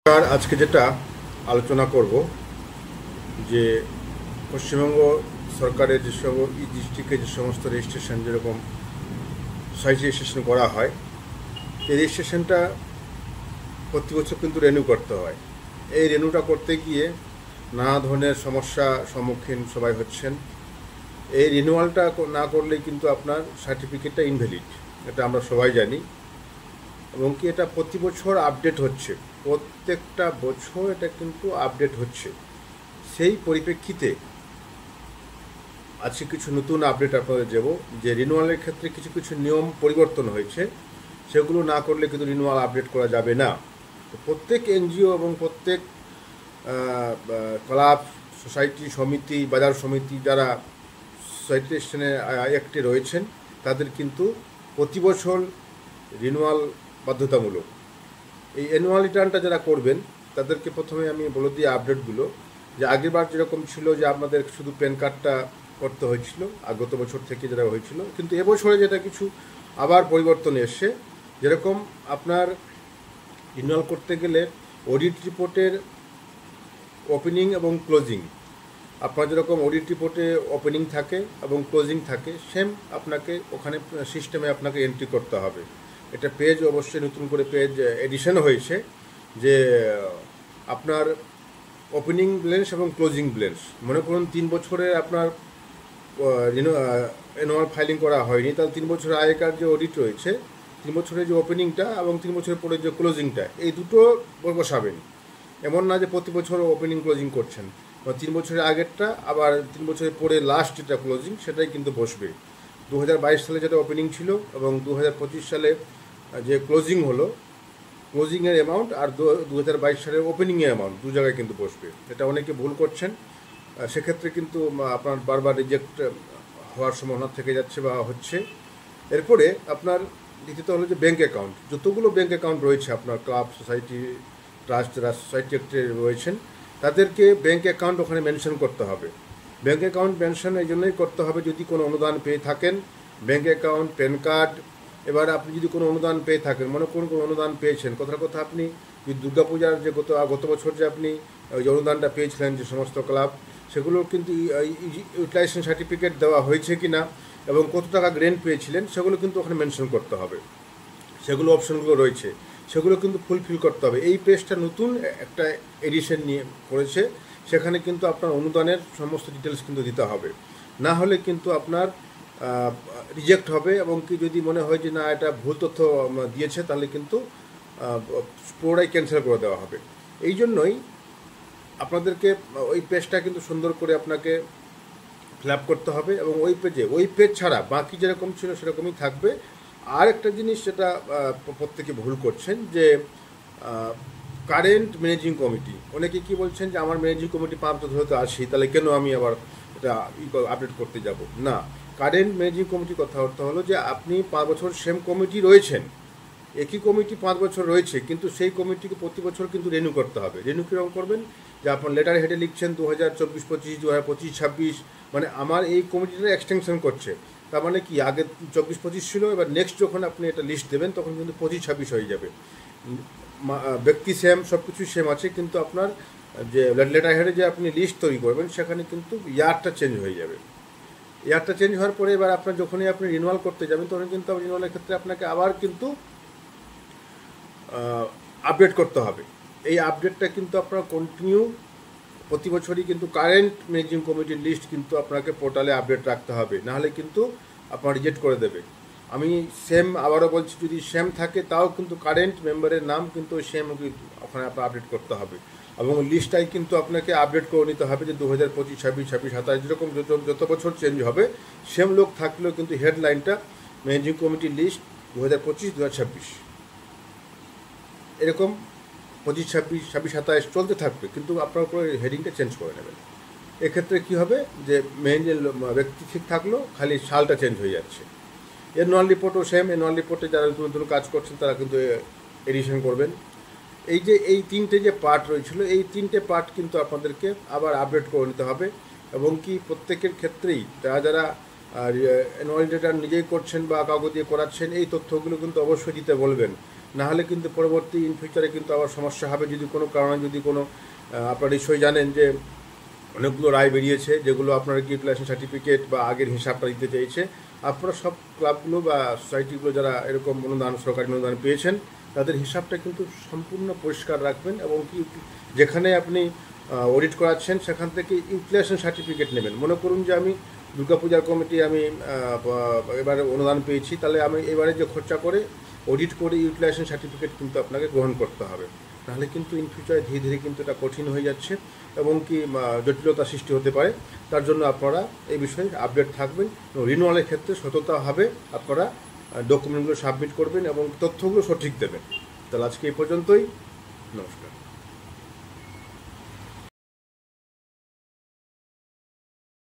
আর আজকে যেটা আলোচনা করব যে পশ্চিমবঙ্গ সরকারের যে সব ডিস্ট্রিক্টে যে সমস্ত রেজিস্ট্রেশন যেরকম সাইট রেজিস্ট্রেশন করা হয় এই রেজিস্ট্রেশনটা প্রতি বছর কিন্তু রেনিউ করতে হয়। এই রেনিউটা করতে গিয়ে নানা ধরনের সমস্যা সম্মুখীন সবাই হচ্ছেন। এই রিনিউয়ালটা না করলে কিন্তু আপনার সার্টিফিকেটটা ইনভ্যালিড, এটা আমরা সবাই জানি। এবং কি এটা প্রতি বছর আপডেট হচ্ছে, প্রত্যেকটা বছর এটা কিন্তু আপডেট হচ্ছে। সেই পরিপ্রেক্ষিতে আজকে কিছু নতুন আপডেট আপনাদের দেব যে রিনিউয়ালের ক্ষেত্রে কিছু কিছু নিয়ম পরিবর্তন হয়েছে, সেগুলো না করলে কিন্তু রিনিউয়াল আপডেট করা যাবে না। তো প্রত্যেক এনজিও এবং প্রত্যেক ক্লাব, সোসাইটি, সমিতি, বাজার সমিতি যারা সোসাইটি রেজিস্ট্রেশনে অ্যাক্টে রয়েছেন তাদের কিন্তু প্রতি বছর রিনিউয়াল বাধ্যতামূলক। এই অ্যানুয়াল রিটার্নটা যারা করবেন তাদেরকে প্রথমে আমি বলে দিই আপডেটগুলো, যে আগেরবার যেরকম ছিল যে আপনাদের শুধু প্যান কার্ডটা করতে হয়েছিল গত বছর থেকে যেটা হয়েছিল, কিন্তু এবছরে যেটা কিছু আবার পরিবর্তন এসছে। যেরকম আপনার রিনিউয়াল করতে গেলে অডিট রিপোর্টের ওপেনিং এবং ক্লোজিং, আপনার যেরকম অডিট রিপোর্টে ওপেনিং থাকে এবং ক্লোজিং থাকে, সেম আপনাকে ওখানে সিস্টেমে আপনাকে এন্ট্রি করতে হবে। এটা পেজ অবশ্যই নতুন করে পেজ এডিশন হয়েছে যে আপনার ওপেনিং ব্যালেন্স এবং ক্লোজিং ব্যালেন্স, মনে করুন 3 বছরে আপনার অ্যানুয়াল ফাইলিং করা হয়নি, তাহলে 3 বছরের আগেকার যে অডিট রয়েছে, 3 বছরের যে ওপেনিংটা এবং 3 বছরের পরে যে ক্লোজিংটা, এই দুটো বসাবেন। এমন না যে প্রতি বছর ওপেনিং ক্লোজিং করছেন, 3 বছরের আগেরটা আবার 3 বছরের পরে লাস্ট যেটা ক্লোজিং সেটাই কিন্তু বসবে। 2022 সালে যেটা ওপেনিং ছিল এবং 2025 সালে যে ক্লোজিং হলো, ক্লোজিংয়ের অ্যামাউন্ট আর 2022 সালের ওপেনিংয়ের অ্যামাউন্ট দু জায়গায় কিন্তু বসবে। এটা অনেকে ভুল করছেন, সেক্ষেত্রে কিন্তু আপনার বারবার রিজেক্ট হওয়ার সম্ভাবনা থেকে যাচ্ছে বা হচ্ছে। এরপরে আপনার দ্বিতীয়ত হলো যে ব্যাঙ্ক অ্যাকাউন্ট, যতগুলো ব্যাঙ্ক অ্যাকাউন্ট রয়েছে আপনার ক্লাব, সোসাইটি, ট্রাস্ট যারা সোসাইটি অ্যাক্টে রয়েছেন তাদেরকে ব্যাঙ্ক অ্যাকাউন্ট ওখানে মেনশন করতে হবে। ব্যাঙ্ক অ্যাকাউন্ট মেনশন এই জন্যই করতে হবে যদি কোনো অনুদান পেয়ে থাকেন, ব্যাঙ্ক অ্যাকাউন্ট, প্যান কার্ড। এবার আপনি যদি কোনো অনুদান পেয়ে থাকেন, মনে করুন কোনো অনুদান পেয়েছেন, কথা আপনি যদি দুর্গাপূজার যে গত বছর যে আপনি ওই অনুদানটা পেয়েছিলেন যে সমস্ত ক্লাব, সেগুলোর কিন্তু ইউটিলাইজেশন সার্টিফিকেট দেওয়া হয়েছে কি না এবং কত টাকা গ্রেন্ট পেয়েছিলেন সেগুলো কিন্তু ওখানে মেনশন করতে হবে। সেগুলো অপশনগুলো রয়েছে, সেগুলো কিন্তু ফুলফিল করতে হবে। এই পেজটা নতুন একটা এডিশন নিয়ে করেছে, সেখানে কিন্তু আপনার অনুদানের সমস্ত ডিটেলস কিন্তু দিতে হবে, না হলে কিন্তু আপনার রিজেক্ট হবে। এবং কি যদি মনে হয় যে না এটা ভুল তথ্য দিয়েছে, তাহলে কিন্তু পুরোটাই ক্যান্সেল করে দেওয়া হবে। এই জন্যই আপনাদেরকে ওই পেজটা কিন্তু সুন্দর করে আপনাকে ফিল আপ করতে হবে এবং ওই পেজ ছাড়া বাকি যেরকম ছিল সেরকমই থাকবে। আর একটা জিনিস যেটা প্রত্যেকে ভুল করছেন যে কারেন্ট ম্যানেজিং কমিটি, অনেকে কি বলছেন যে আমার ম্যানেজিং কমিটি 5 বছর ধরে তো আসি, তাহলে কেন আমি আবার এটা আপডেট করতে যাব না। কারেন্ট ম্যানেজিং কমিটির কথা হলো যে আপনি 5 বছর সেম কমিটি রয়েছেন, একই কমিটি 5 বছর রয়েছে, কিন্তু সেই কমিটিকে প্রতি বছর কিন্তু রেনিউ করতে হবে। রেনিউ কীরকম করবেন, যে আপনার লেটার হেডে লিখছেন 2024-25, 2025-26, মানে আমার এই কমিটিটা এক্সটেনশন করছে। তার মানে কি আগে 24-25 ছিল, এবার নেক্সট যখন আপনি এটা লিস্ট দেবেন তখন কিন্তু 25-26 হয়ে যাবে। ব্যক্তি সেম, সব কিছুই সেম আছে, কিন্তু আপনার যে লেটার হেডে যে আপনি লিস্ট তৈরি করবেন সেখানে কিন্তু ইয়ারটা চেঞ্জ হয়ে যাবে। ইয়ারটা চেঞ্জ হওয়ার পরে এবার আপনার যখনই আপনি রিনিউয়াল করতে যাবেন তখন কিন্তু রিনিউয়ালের ক্ষেত্রে আপনাকে আবার কিন্তু আপডেট করতে হবে। এই আপডেটটা কিন্তু আপনার কন্টিনিউ প্রতি বছরই কিন্তু কারেন্ট ম্যানেজিং কমিটির লিস্ট কিন্তু আপনাকে পোর্টালে আপডেট রাখতে হবে, নাহলে কিন্তু আপনার রিজেক্ট করে দেবে। আমি সেম আবারও বলছি, যদি সেম থাকে তাও কিন্তু কারেন্ট মেম্বারের নাম কিন্তু সেম ওখানে আপনার আপডেট করতে হবে এবং লিস্টটাই কিন্তু আপনাকে আপডেট করে নিতে হবে যে 2025, 26, 27, যেরকম যত বছর চেঞ্জ হবে সেম লোক থাকলেও কিন্তু হেডলাইনটা ম্যানেজিং কমিটির লিস্ট 2025, 2026 এরকম 25, 26, 27 চলতে থাকবে, কিন্তু আপনার উপরে হেডিংটা চেঞ্জ করে নেবেন। এক্ষেত্রে কী হবে যে মেইন যে ব্যক্তি ঠিক থাকলো, খালি সালটা চেঞ্জ হয়ে যাচ্ছে। অ্যানুয়াল রিপোর্টও সেম, অ্যানুয়াল রিপোর্টে যারা নতুন নতুন কাজ করছেন তারা কিন্তু এডিশন করবেন। এই তিনটে যে পার্ট রয়েছিল, এই তিনটে পার্ট কিন্তু আপনাদেরকে আবার আপডেট করে নিতে হবে। এবং কি প্রত্যেকের ক্ষেত্রেই যারা অ্যানুয়াল রিটার্ন নিজেই করছেন বা কাউকে দিয়ে করাচ্ছেন, এই তথ্যগুলো কিন্তু অবশ্যই দিতে বলবেন না হলে কিন্তু পরবর্তী ইন ফিউচারে কিন্তু আবার সমস্যা হবে। যদি কোনো কারণে যদি কোনো আপনারা নিশ্চয়ই জানেন যে অনেকগুলো রায় বেরিয়েছে যেগুলো আপনার ইউটিলাইজেশন সার্টিফিকেট বা আগের হিসাবটা দিতে চাইছে। আপনারা সব ক্লাবগুলো বা সোসাইটিগুলো যারা এরকম অনুদান সরকারি অনুদান পেয়েছেন তাদের হিসাবটা কিন্তু সম্পূর্ণ পরিষ্কার রাখবেন, এবং কি যেখানে আপনি অডিট করাচ্ছেন সেখান থেকে ইউটিলাইজেশন সার্টিফিকেট নেবেন। মনে করুন যে আমি দুর্গাপূজার কমিটি আমি এবারে অনুদান পেয়েছি, তাহলে আমি এবারে যে খরচা করে অডিট করে ইউটিলাইজেশন সার্টিফিকেট কিন্তু আপনাকে গ্রহণ করতে হবে। নাহলে কিন্তু ইন ফিউচারে ধীরে ধীরে কিন্তু এটা কঠিন হয়ে যাচ্ছে এবং কি জটিলতা সৃষ্টি হতে পারে। তার জন্য আপনারা এই বিষয়ে আপডেট থাকবেন এবং রিনিউয়ালের ক্ষেত্রে সততাভাবে আপনারা ডকুমেন্টগুলো সাবমিট করবেন এবং তথ্যগুলো সঠিক দেবেন। তাহলে আজকে এই পর্যন্তই, নমস্কার।